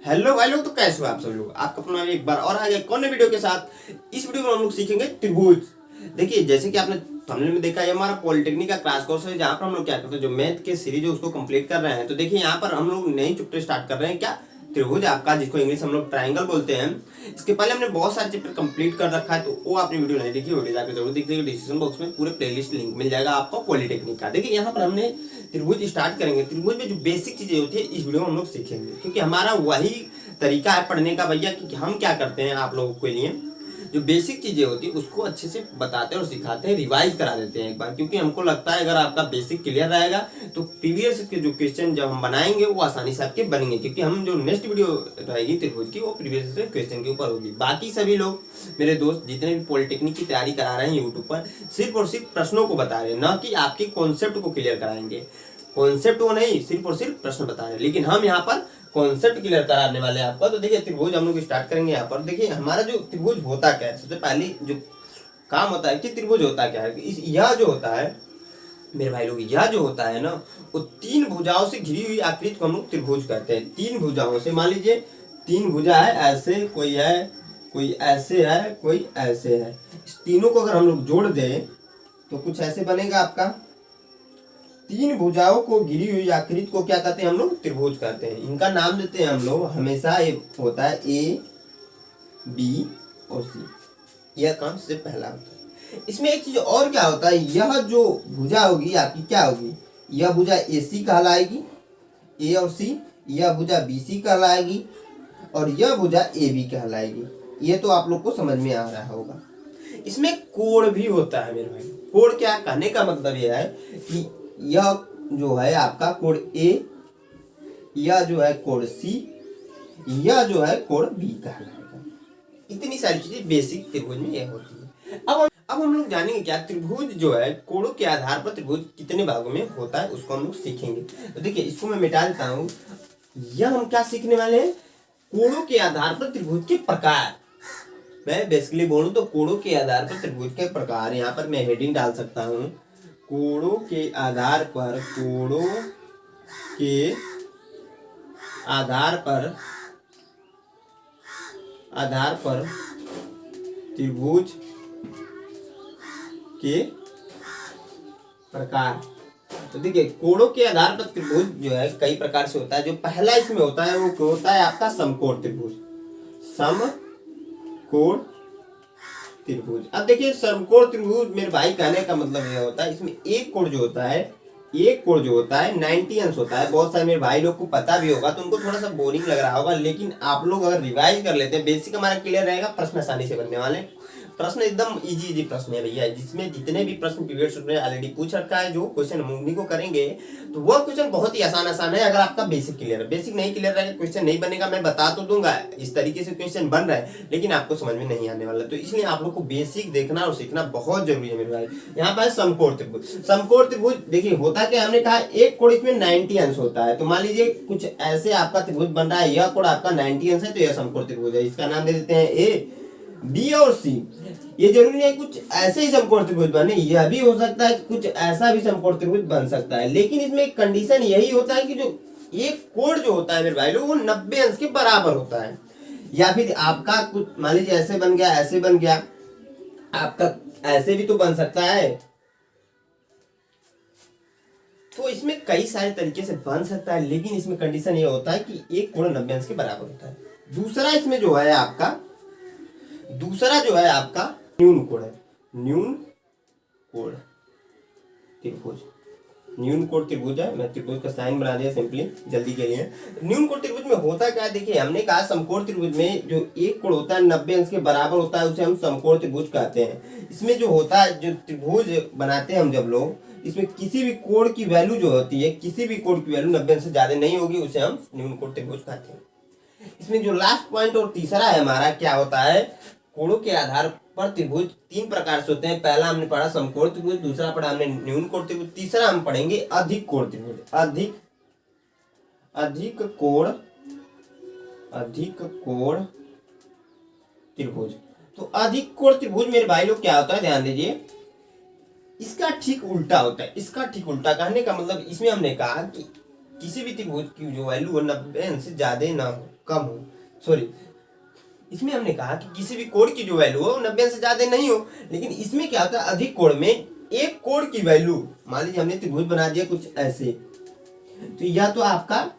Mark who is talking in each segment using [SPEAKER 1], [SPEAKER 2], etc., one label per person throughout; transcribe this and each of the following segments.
[SPEAKER 1] Hello भाई लोग, तो कैसे हो आप सब लोग। आपका अपना एक बार और आ गया कौन वीडियो के साथ। इस वीडियो में हम लोग सीखेंगे त्रिभुज। देखिए, जैसे कि आपने थंबनेल में देखा, ये हमारा पॉलिटेक्निक का क्लास कोर्स है, जहाँ पर हम लोग क्या करते हैं, जो मैथ के सीरीज है उसको कंप्लीट कर रहे हैं। तो देखिए, यहाँ पर हम लोग नई चैप्टर स्टार्ट कर रहे हैं, क्या त्रिभुज आपका, जिसको इंग्लिश हम लोग ट्रायंगल बोलते हैं। इसके पहले हमने बहुत सारे चैप्टर कंप्लीट कर रखा है, तो वो आपने वीडियो नहीं देखी, वीडियो जाकर जरूर देख लीजिए। डिस्क्रिप्शन बॉक्स में पूरे प्लेलिस्ट लिंक मिल जाएगा आपको पॉलिटेक्निक का। देखिए, यहाँ पर हमने त्रिभुज स्टार्ट करेंगे। त्रिभुज में जो बेसिक चीजें होती है इस वीडियो में हम लोग सीखेंगे, क्योंकि हमारा वही तरीका है पढ़ने का भैया कि हम क्या करते हैं, आप लोगों के लिए जो बेसिक चीजें होती है उसको अच्छे से बताते हैं और सिखाते हैं, रिवाइज करा देते हैं एक बार। क्योंकि हमको लगता है अगर आपका बेसिक क्लियर रहेगा तो प्रीवियस के जो क्वेश्चन जब हम बनाएंगे वो आसानी से आपके बनेंगे। क्योंकि हम जो नेक्स्ट वीडियो रहेगी त्रिभुज की, वो प्रीवियस क्वेश्चन के ऊपर होगी। बाकी सभी लोग मेरे दोस्त जितने भी पॉलिटेक्निक की तैयारी करा रहे हैं यूट्यूब पर, सिर्फ और सिर्फ प्रश्नों को बता रहे हैं, न कि आपके कॉन्सेप्ट को क्लियर कराएंगे। कॉन्सेप्ट वो नहीं, सिर्फ और सिर्फ प्रश्न बता रहे हैं, लेकिन हम यहाँ पर कॉन्सेप्ट क्लियर कराने वाले हैं आपका। तो देखिए, त्रिभुज हम लोग स्टार्ट करेंगे यहाँ पर। देखिए, हमारा जो त्रिभुज होता क्या है, सबसे पहले जो काम होता है कि त्रिभुज होता क्या है। यह जो होता है मेरे भाई लोग, यह जो होता है ना, वो तीन भुजाओं से घिरी हुई आकृति को हम लोग त्रिभुज कहते हैं। तीन भुजाओं से, मान लीजिए तीन भुजा है, ऐसे कोई है, कोई ऐसे है, कोई ऐसे है। इस तीनों को अगर हम लोग जोड़ दें तो कुछ ऐसे बनेगा आपका। तीन भुजाओं को घिरी हुई आकृति को क्या कहते हैं हम लोग, त्रिभुज कहते हैं। इनका नाम देते हैं हम लोग हमेशा, ये होता है ए, बी और सी। यह काम सबसे पहला होता है। इसमें एक चीज और क्या होता है, यह जो भुजा होगी आपकी क्या होगी, यह भुजा ए सी कहलाएगी, ए और सी। यह भुजा बी सी कहलाएगी और यह भुजा ए बी कहलाएगी। ये तो आप लोग को समझ में आ रहा होगा। इसमें कोण भी होता है मेरे भाई। कोण क्या कहने का मतलब यह है कि यह जो है आपका कोण ए, यह जो है कोण सी, यह जो है कोण बी कहलाएगा। इतनी सारी चीजें बेसिक त्रिभुज में यह होती है। अब हम लोग जानेंगे क्या त्रिभुज जो है कोणों के आधार पर त्रिभुज कितने भागों में होता है, उसको हम लोग सीखेंगे। तो देखिए, इसको मैं मिटा देता हूँ। यह हम क्या सीखने वाले हैं, कोणों के आधार पर त्रिभुज के प्रकार। मैं बेसिकली बोलूं तो कोणों के आधार पर त्रिभुज के प्रकार। यहाँ पर मैं हेडिंग डाल सकता हूँ, कोणों के आधार पर, कोणों के आधार पर त्रिभुज के प्रकार। तो देखिए, कोणों के आधार पर त्रिभुज जो है कई प्रकार से होता है। जो पहला इसमें होता है वो होता है आपका समकोण त्रिभुज। समकोण त्रिभुज। अब देखिए, समकोण त्रिभुज मेरे भाई कहने का मतलब यह होता है, इसमें एक कोण जो होता है, एक कोण जो होता है 90 अंश होता है। बहुत सारे मेरे भाई लोग को पता भी होगा, तो उनको थोड़ा सा बोरिंग लग रहा होगा, लेकिन आप लोग अगर रिवाइज कर लेते हैं, बेसिक हमारा क्लियर रहेगा, प्रश्न आसानी से बनने वाले। प्रश्न एकदम इजी प्रश्न है भैया, जिसमें जितने भी प्रश्न प्रीवियस में ऑलरेडी पूछ रखा है, जो क्वेश्चन हम उन्हीं को करेंगे, तो वो क्वेश्चन बहुत ही आसान है अगर आपका बेसिक क्लियर है। बेसिक नहीं क्लियर रहेगा, क्वेश्चन नहीं बनेगा। मैं बता तो दूंगा इस तरीके से क्वेश्चन बन रहा है, लेकिन आपको समझ में नहीं आने वाला। तो इसलिए आप लोग को बेसिक देखना और सीखना बहुत जरूरी है मेरे भाई। यहाँ पर समकोण त्रिभुज। समकोण त्रिभुज देखिए होता क्या, हमने कहा एक कोण इसमें 90 अंश होता है। तो मान लीजिए कुछ ऐसे आपका त्रिभुज बन रहा है, यह कोण आपका 90 अंश है, तो यह समकोण त्रिभुज है। इसका नाम दे देते हैं ए, बी और सी। ये जरूरी है कुछ ऐसे ही समकोण त्रिभुज बने, यह भी हो सकता है कुछ ऐसा भी समकोण त्रिभुज बन सकता है। लेकिन इसमें एक कंडीशन यही होता है कि जो एक कोण जो होता है मेरे भाई लोग, वो 90 अंश के बराबर होता है। या फिर आपका कुछ मान लीजिए ऐसे बन गया, ऐसे बन गया, आपका ऐसे भी तो बन सकता है। तो इसमें कई सारे तरीके से बन सकता है, लेकिन इसमें कंडीशन ये होता है कि एक कोण 90 अंश के बराबर होता है। दूसरा इसमें जो है आपका, दूसरा जो है आपका न्यून कोण है। न्यून कोण त्रिभुज, न्यून कोण त्रिभुज है। मैं त्रिभुज का साइन बना दिया सिंपली जल्दी के लिए। न्यून कोण त्रिभुज में होता क्या है, देखिए हमने कहा समकोण त्रिभुज में जो एक कोण होता है 90 अंश के बराबर होता है, उसे हम समकोण त्रिभुज कहते हैं। इसमें जो होता है, जो त्रिभुज बनाते हैं हम जब लोग, इसमें किसी भी कोण की वैल्यू जो होती है, किसी भी कोण की वैल्यू 90 अंश से ज्यादा नहीं होगी, उसे हम न्यून कोण त्रिभुज कहते हैं। इसमें जो लास्ट पॉइंट और तीसरा है हमारा, क्या होता है, कोणों के आधार पर त्रिभुज तीन प्रकार से होते हैं। पहला हमने पढ़ा समकोण त्रिभुज, दूसरा पढ़ा हमने न्यून कोण त्रिभुज, तीसरा हम पढ़ेंगे अधिक कोण त्रिभुज। अधिक कोण त्रिभुज। तो अधिक कोण त्रिभुज मेरे भाई लोग क्या होता है, ध्यान दीजिए, इसका ठीक उल्टा होता है। इसका ठीक उल्टा कहने का मतलब, इसमें हमने कहा कि किसी भी त्रिभुज की जो वैल्यू 90 अंश से ज्यादा ना हो, कम हो, सॉरी इसमें हमने कहा कि किसी भी कोण की जो वैल्यू हो 90 से ज्यादा नहीं हो, लेकिन इसमें क्या होता है अधिक कोण में एक कोण की वैल्यू, मान लीजिए हमने त्रिभुज बना दिया कुछ ऐसे, तो यह तो आपका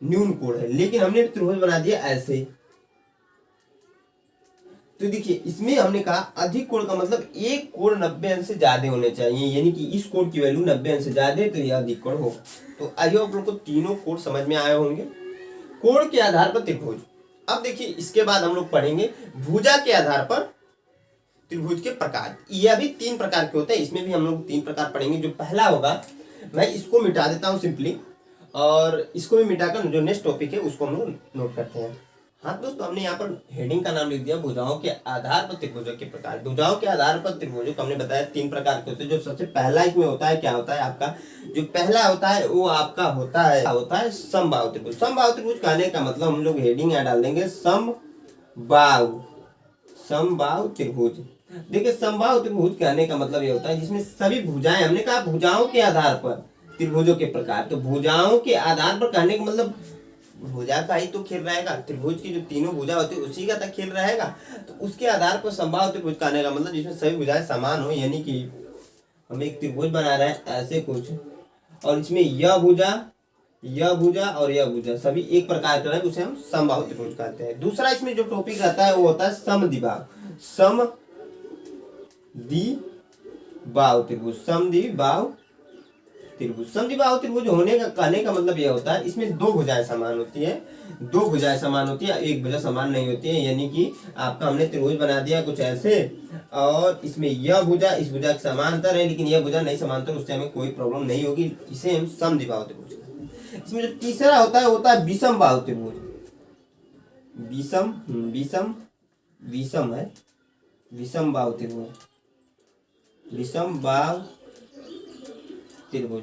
[SPEAKER 1] न्यून कोण है, लेकिन हमने त्रिभुज बना दिया ऐसे, तो देखिए इसमें हमने कहा अधिक कोण का मतलब एक कोण 90 अंश से ज्यादा होने चाहिए, यानी कि इस कोण की वैल्यू 90 अंश से ज्यादा है तो यह अधिक कोण होगा। तो आइए आप लोग को तीनों कोण समझ में आए होंगे। कोण के आधार पर त्रिभुज। अब देखिए इसके बाद हम लोग पढ़ेंगे भुजा के आधार पर त्रिभुज के प्रकार। यह भी 3 प्रकार के होते हैं, इसमें भी हम लोग 3 प्रकार पढ़ेंगे। जो पहला होगा, मैं इसको मिटा देता हूँ सिंपली, और इसको भी मिटाकर जो नेक्स्ट टॉपिक है उसको हम लोग नोट करते हैं। हाँ दोस्तों, हमने यहाँ पर हेडिंग का नाम लिख दिया भुजाओं के आधार पर त्रिभुजों के प्रकार। भुजाओं के आधार पर त्रिभुजों को हमने बताया 3 प्रकार के होते हैं। जो सबसे पहला इसमें होता है, क्या होता है आपका, जो पहला होता है वो आपका होता है समबाहु त्रिभुज। समबाहु त्रिभुज कहने का मतलब हम लोग हेडिंग यहाँ डाल देंगे समबाहु त्रिभुज। देखिए समबाहु त्रिभुज कहने का मतलब ये होता है जिसमें सभी भुजाएं, हमने कहा भुजाओं के आधार पर त्रिभुजों के प्रकार, तो भुजाओं के आधार पर कहने का मतलब भुजा का ही तो खेल रहेगा, त्रिभुज की जो तीनों भुजा होती है उसी का तो खेल रहेगा। तो उसके आधार पर समबाहु त्रिभुज कहने का मतलब जिसमें सभी भुजाएं समान हो, यानी कि हम एक त्रिभुज बना रहे हैं ऐसे कुछ, और इसमें यह भुजा और यह भुजा सभी एक प्रकार का है, उसे हम समबाहु त्रिभुज कहते हैं। दूसरा इसमें जो टॉपिक रहता है वो होता है समद्विबाहु त्रिभुज। समद्विबाहु त्रिभुज होने का कहने का मतलब यह होता है इसमें 2 भुजाएं समान होती है, एक भुजा समान नहीं होती है। यानी कि आपका हमने त्रिभुज बना दिया कुछ ऐसे, और इसमें यह भुजा इस भुजा के समांतर है, लेकिन यह भुजा नहीं समांतर, उससे हमें कोई प्रॉब्लम नहीं होगी, इसे हम समद्विबाहु त्रिभुज कहते हैं। इसमें जो तीसरा होता है विषमबाहु त्रिभुज।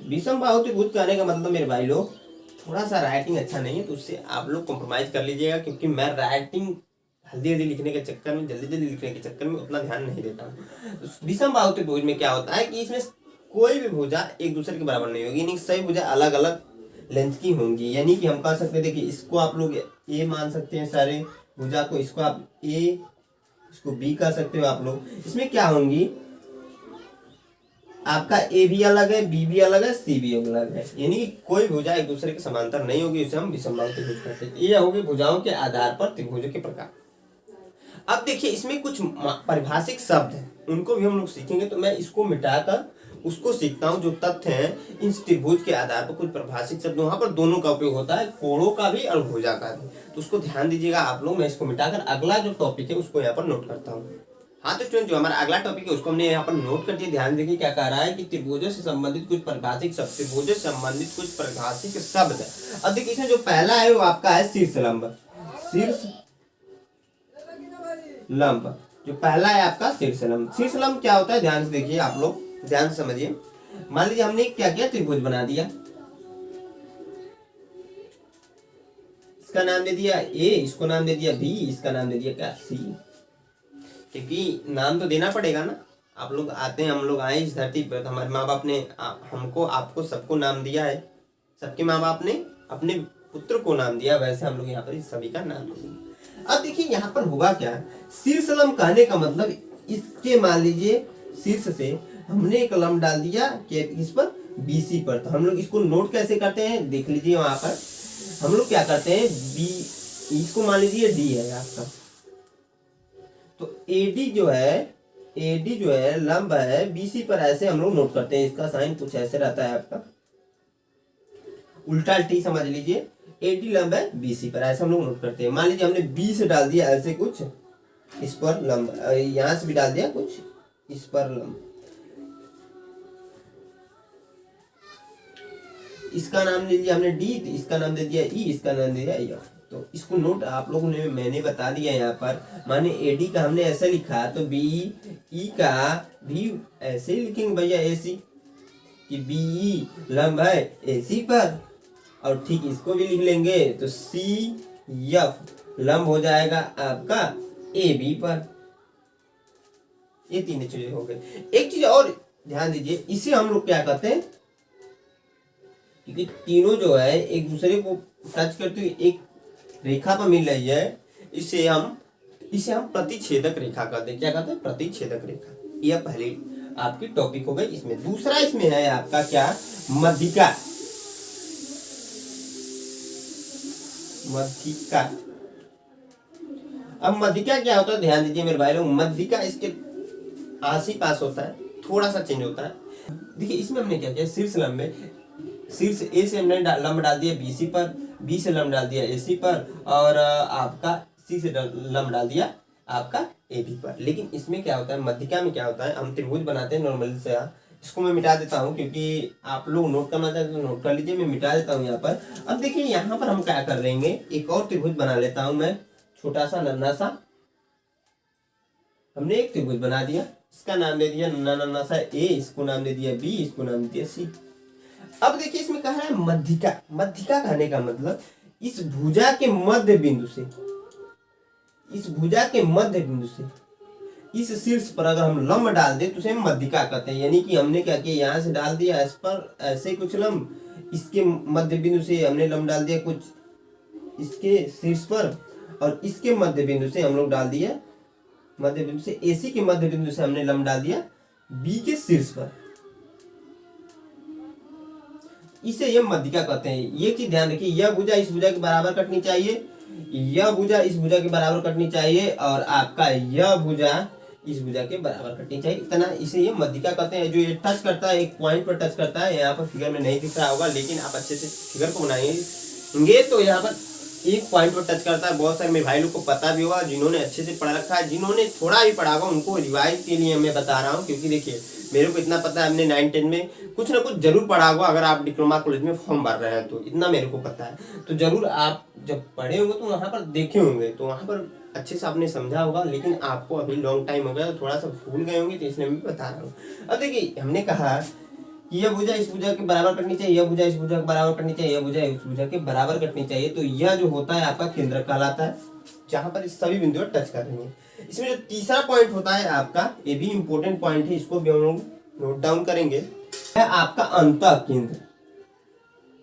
[SPEAKER 1] विषमबाहु त्रिभुज कहने का मतलब मेरे भाई लोग, थोड़ा सा राइटिंग अच्छा नहीं है तो उससे आप लोग कॉम्प्रोमाइज कर लीजिएगा, क्योंकि मैं राइटिंग जल्दी लिखने के चक्कर में उतना ध्यान नहीं देता हूँ। तो विषमबाहु त्रिभुज में क्या होता है कि इसमें कोई भी भुजा एक दूसरे के बराबर नहीं होगी, यानी सभी भुजा अलग अलग लेंथ की होंगी। यानी कि हम कह सकते हैं, देखिए इसको आप लोग ए मान सकते हैं, सारे भुजा को, इसको आप ए, इसको बी कह सकते हो आप लोग। इसमें क्या होंगी, आपका ए भी अलग है, बी भी अलग है, सी भी अलग है, यानी कि कोई भुजा एक दूसरे के समांतर नहीं होगी, इसे हम विषमबाहु त्रिभुज कहते हैं। ये होगी भुजाओं के आधार पर त्रिभुजों के प्रकार। अब देखिए इसमें कुछ परिभाषिक शब्द हैं, उनको भी हम लोग सीखेंगे, तो मैं इसको मिटाकर उसको सीखता हूँ। जो तथ्य हैं इन त्रिभुज के आधार पर कुछ परिभाषिक शब्द, वहां पर दोनों का उपयोग होता है, कोणों का भी और भुजा का भी, तो उसको ध्यान दीजिएगा आप लोग। मैं इसको मिटाकर अगला जो टॉपिक है उसको यहाँ पर नोट करता हूँ। हाँ तो स्टूडेंट, जो हमारा अगला टॉपिक है उसको हमने यहाँ पर नोट कर दिया। ध्यान देखिए क्या कह रहा है कि त्रिभुजों से संबंधित कुछ परिभाषिक शब्द है। अब देखिए इसमें जो पहला है वो आपका है शीर्षलंब। जो पहला है आपका शीर्षलंब। शीर्षलंब क्या होता है, ध्यान से देखिए आप लोग, ध्यान से समझिए। मान लीजिए हमने क्या किया, त्रिभुज बना दिया, इसका नाम दे दिया ए, इसको नाम दे दिया बी, इसका नाम दे दिया क्या, सी, क्योंकि नाम तो देना पड़ेगा ना। आप लोग आते हैं, हम लोग आए इस धरती पर, हमारे माँ बाप ने हमको, आपको, सबको नाम दिया है, सबके माँ बाप ने अपने पुत्र को नाम दिया, वैसे हम लोग यहाँ पर इस सभी का नाम देंगे। अब देखिए यहाँ पर हुआ क्या, शीर्षलंब कहने का मतलब इसके, मान लीजिए शीर्ष से हमने एक लंब डाल दिया कि इस पर बीसी पर, तो हम लोग इसको नोट कैसे करते हैं, देख लीजिए। वहां पर हम लोग क्या करते हैं, बी, इसको मान लीजिए डी है आपका, तो एडी जो है लंब है बीसी पर, ऐसे हम लोग नोट करते हैं। इसका साइन कुछ ऐसे रहता है आपका, उल्टा टी समझ लीजिए, एडी लंब है बीसी पर, ऐसे हम लोग नोट करते हैं। मान लीजिए हमने बी से डाल दिया ऐसे कुछ इस पर लंब, यहां से भी डाल दिया कुछ इस पर लंब, इसका नाम दे दिया हमने डी, इसका नाम दे दिया ई, इसका नाम दे दिया एफ। तो इसको नोट आप लोगों ने, मैंने बता दिया यहाँ पर, माने एडी का हमने ऐसे लिखा, तो बी ई का भी ऐसे ही लिखेंगे भैया, एसी, कि बी ई लंब है एसी पर, और ठीक इसको भी लिख लेंगे, तो सी एफ लंब हो जाएगा आपका ए बी पर। ये 3 चीजें हो गई। एक चीज और ध्यान दीजिए, इसे हम लोग क्या कहते हैं, क्योंकि तीनों जो है एक दूसरे को टच करते हुए एक रेखा पर मिल रही है, इसे हम प्रतिच्छेदक रेखा कहते हैं। क्या कहते हैं? प्रतिच्छेदक रेखा। यह पहली आपकी टॉपिक हो गई। इसमें दूसरा इसमें है आपका क्या? मध्यिका। मध्यिका। अब मध्यिका क्या होता है, ध्यान दीजिए मेरे भाई लोग। मध्यिका इसके आस होता है, थोड़ा सा चेंज होता है। देखिए इसमें हमने क्या किया, शीर्ष लंब में, शीर्ष ए से हमने लंब डाल दिया बीसी पर, बी से लंब डाल दिया एसी पर, और आपका सी से लंब डाल दिया आपका ए बी पर। लेकिन इसमें क्या होता है, मध्यिका में क्या होता है, हम त्रिभुज बनाते हैं नॉर्मली से। इसको मैं मिटा देता हूँ क्योंकि आप लोग नोट करना चाहते हैं तो नोट कर लीजिए, मैं मिटा देता हूँ यहाँ पर। अब देखिए यहाँ पर हम क्या कर लेंगे, एक और त्रिभुज बना लेता हूँ मैं, छोटा सा नन्हा सा। हमने एक त्रिभुज बना दिया, इसका नाम दे दिया नन्हा सा ए, इसको नाम दे दिया बी, इसको नाम दे दिया सी। अब देखिए इसमें कहा है मध्यिका। मध्यिका कहने का मतलब इस भुजा के मध्य बिंदु से, इस भुजा के मध्य बिंदु से इस शीर्ष पर अगर हम लंब डाल दें तो उसे मध्यिका कहते हैं। यानी कि हमने क्या किया, यहाँ से डाल दिया इस पर ऐसे कुछ लंब, इसके मध्य बिंदु से हमने लंब डाल दिया कुछ इसके शीर्ष पर, और इसके मध्य बिंदु से हम लोग डाल दिया, मध्य बिंदु से एसी के मध्य बिंदु से हमने लंब डाल दिया बी के शीर्ष पर। इसे यह मध्यिका कहते हैं। ये चीज ध्यान रखिए, यह भुजा इस भुजा के बराबर कटनी चाहिए, यह भुजा इस भुजा के बराबर कटनी चाहिए, और आपका यह भुजा इस भुजा के बराबर कटनी चाहिए। इतना इसे ये मध्यिका कहते हैं। जो ये टच करता है, एक पॉइंट पर टच करता है, यहाँ पर फिगर में नहीं दिख रहा होगा, लेकिन आप अच्छे से फिगर को बनाएंगे तो यहाँ पर एक पॉइंट पर टच करता है। बहुत सारे मेरे भाई लोग को पता भी होगा, जिन्होंने अच्छे से पढ़ा रखा है, जिन्होंने थोड़ा भी पढ़ा होगा उनको रिवाइज के लिए मैं बता रहा हूँ। क्योंकि देखिए मेरे को इतना पता है, हमने 9-10 में कुछ ना कुछ जरूर पढ़ा होगा। अगर आप डिप्लोमा कॉलेज में फॉर्म भर रहे हैं तो इतना मेरे को पता है, तो जरूर आप जब पढ़े होंगे तो वहाँ पर देखे होंगे, तो वहाँ पर अच्छे से आपने समझा होगा। लेकिन आपको अभी लॉन्ग टाइम हो गया तो थोड़ा सा भूल गए होंगे, तो इसलिए मैं बता रहा हूँ। अब देखिए हमने कहा कि यह भुजा इस भुजा के बराबर कटनी चाहिए, यह भुजा इस भुजा के बराबर कटनी चाहिए, यह भुजा इस भुजा के बराबर कटनी चाहिए। तो यह जो होता है आपका केंद्र कहलाता है, जहां पर इस सभी बिंदुओं टच कर रही है। इसमें जो तीसरा पॉइंट होता है आपका, ये भी इंपॉर्टेंट पॉइंट है, इसको भी हम लोग नोट डाउन करेंगे, है आपका अंतः केंद्र।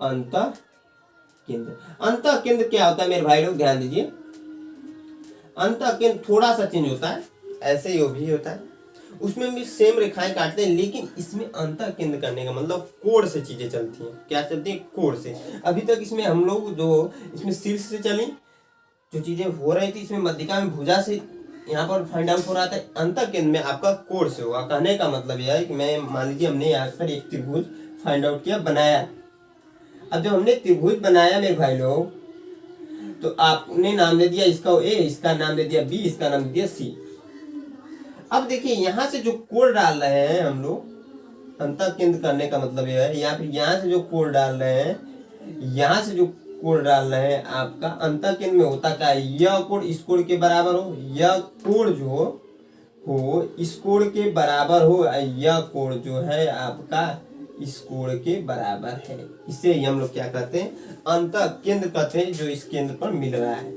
[SPEAKER 1] अंतः केंद्र, अंतः केंद्र क्या होता है मेरे भाई लोग, ध्यान दीजिए। अंतः केंद्र थोड़ा सा चेंज होता है, ऐसे ही भी होता है, उसमें भी सेम रेखाएं काटते हैं, लेकिन इसमें अंतः केंद्र करने का मतलब कोण से चीजें चलती हैं। क्या चलती है? कोण से। अभी तक इसमें हम लोग जो इसमें शीर्ष से चली जो चीजें हो रही थी, इसमें मध्यिका में भुजा से यहाँ पर फाइंड आउट हो रहा था, अंतः केंद्र में आपका कोण से होगा। कहने का मतलब यह है कि मैं मान लीजिए हमने यहाँ पर एक त्रिभुज फाइंड आउट किया, बनाया। अब जब हमने त्रिभुज बनाया मेरे भाई लोग, तो आपने नाम दे दिया इसका ए, इसका नाम दे दिया बी, इसका नाम दे दिया सी। अब देखिए यहाँ से जो कोण डाल रहे हैं हम लोग, अंतः केंद्र करने का मतलब यह है, या फिर यहाँ से जो कोण डाल रहे हैं, यहाँ से जो कोण डाल रहे हैं, आपका अंतः केंद्र में होता क्या है, यह कोण इस कोण के बराबर हो, यह कोण जो हो इस कोण के बराबर हो, यह कोण जो है आपका इस कोण के बराबर है। इसे हम लोग क्या कहते हैं, अंतः केंद्र कहते हैं, जो इस केंद्र पर मिल रहा है।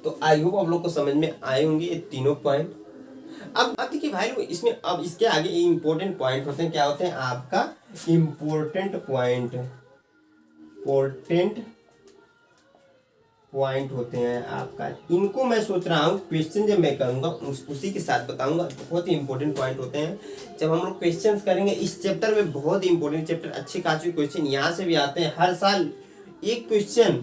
[SPEAKER 1] तो आई होप आप लोग को समझ में आए होंगे ये तीनों पॉइंट। अब देखिए भाई इसमें अब इसके आगे इंपॉर्टेंट पॉइंट होते हैं। क्या होते हैं आपका इंपॉर्टेंट पॉइंट, पॉइंट होते हैं आपका। इनको मैं सोच रहा हूँ क्वेश्चन जब मैं करूंगा उसी के साथ बताऊंगा। बहुत ही इंपॉर्टेंट पॉइंट होते हैं जब हम लोग क्वेश्चन करेंगे इस चैप्टर में। बहुत ही इंपॉर्टेंट चैप्टर, अच्छे खासे क्वेश्चन यहाँ से भी आते हैं हर साल। एक क्वेश्चन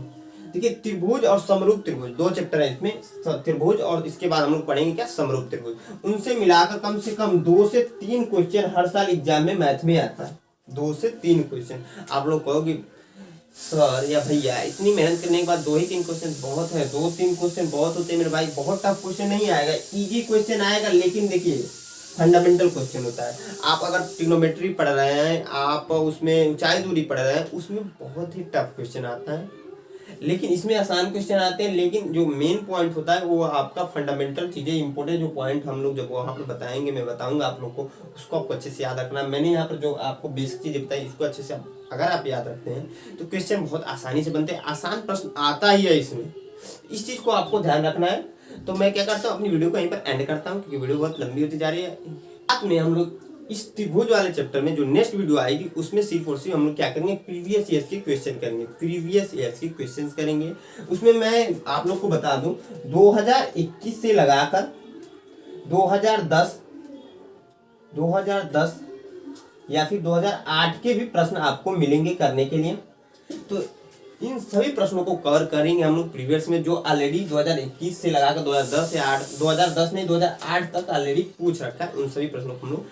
[SPEAKER 1] देखिए, त्रिभुज और समरूप त्रिभुज, दो चैप्टर है इसमें, त्रिभुज और इसके बाद हम लोग पढ़ेंगे क्या, समरूप त्रिभुज। उनसे मिलाकर कम से कम 2 से 3 क्वेश्चन हर साल एग्जाम में मैथ में आता है। 2 से 3 क्वेश्चन। आप लोग कहोगे सर या भैया इतनी मेहनत करने के बाद 2 ही 3 क्वेश्चन बहुत है। 2-3 क्वेश्चन बहुत होते हैं मेरे भाई। बहुत टफ क्वेश्चन नहीं आएगा, इजी क्वेश्चन आएगा, लेकिन देखिए फंडामेंटल क्वेश्चन होता है। आप अगर ट्रिग्नोमेट्री पढ़ रहे हैं, आप उसमें ऊंचाई दूरी पढ़ रहे हैं, उसमें बहुत ही टफ क्वेश्चन आता है। लेकिन इसमें आसान क्वेश्चन आते हैं, लेकिन जो मेन पॉइंट होता है वो आपका फंडामेंटल चीजें, इंपॉर्टेंट जो पॉइंट हम लोग जब वहाँ पर बताएंगे, मैं बताऊंगा आप लोग को, उसको आपको अच्छे से याद रखना। मैंने यहाँ पर जो आपको बेसिक चीजें बताई, इसको अच्छे से अगर आप याद रखते हैं तो क्वेश्चन बहुत आसानी से बनते हैं। आसान प्रश्न आता ही है इसमें, इस चीज को आपको ध्यान रखना है। तो मैं क्या करता हूँ, अपनी वीडियो को यहीं पर एंड करता हूँ, क्योंकि वीडियो बहुत लंबी होती जा रही है। साथ में हम लोग इस त्रिभुज वाले चैप्टर में जो नेक्स्ट वीडियो आएगी उसमें सिर्फ और सिर्फ हम लोग क्या करेंगे, प्रीवियस ईयर्स के क्वेश्चन करेंगे, प्रीवियस ईयर्स के क्वेश्चंस करेंगे। उसमें मैं आप लोग को बता दूं 2021 से लगाकर 2010 या फिर 2008 के भी प्रश्न आपको मिलेंगे करने के लिए। तो इन सभी प्रश्नों को कवर करेंगे हम लोग प्रीवियस में, जो ऑलरेडी 2021 से लगाकर 2008 तक ऑलरेडी पूछ रखा है। उन सभी प्रश्नों को हम लोग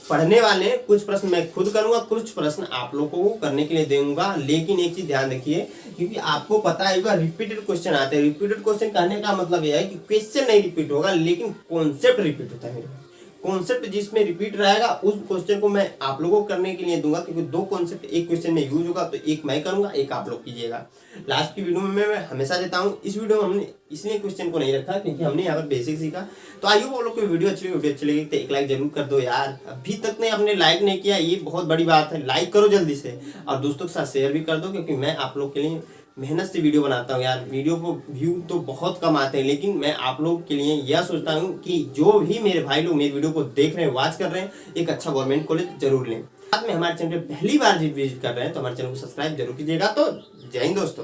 [SPEAKER 1] पढ़ने वाले हैं। कुछ प्रश्न मैं खुद करूंगा, कुछ प्रश्न आप लोगों को करने के लिए दूंगा। लेकिन एक चीज ध्यान रखिए, क्योंकि आपको पता है रिपीटेड क्वेश्चन आते हैं। रिपीटेड क्वेश्चन कहने का मतलब यह है कि क्वेश्चन नहीं रिपीट होगा, लेकिन कॉन्सेप्ट रिपीट होता है मेरे। कॉन्सेप्ट जिसमें रिपीट रहेगा उस क्वेश्चन को मैं आप लोगों को करने के लिए दूंगा, क्योंकि दो कॉन्सेप्ट एक क्वेश्चन में यूज होगा, तो एक मैं करूंगा, एक आप लोग कीजिएगा। लास्ट की वीडियो में मैं हमेशा देता हूं, इस वीडियो में हमने इसलिए क्वेश्चन को नहीं रखा क्योंकि हमने यहाँ पर बेसिक सीखा। तो आइए वो लोग को वीडियो अच्छी लगी तो एक लाइक जरूर कर दो यार। अभी तक ने आपने लाइक नहीं किया, ये बहुत बड़ी बात है। लाइक करो जल्दी से, और दोस्तों के साथ शेयर भी कर दो, क्योंकि मैं आप लोग के लिए मेहनत से वीडियो बनाता हूँ यार। वीडियो को व्यू तो बहुत कम आते हैं, लेकिन मैं आप लोग के लिए यह सोचता हूँ कि जो भी मेरे भाई लोग मेरी वीडियो को देख रहे हैं, वॉच कर रहे हैं, एक अच्छा गवर्नमेंट कॉलेज जरूर लें। साथ में हमारे चैनल पे पहली बार विजिट कर रहे हैं तो हमारे चैनल को सब्सक्राइब जरूर कीजिएगा। तो जय हिंद दोस्तों।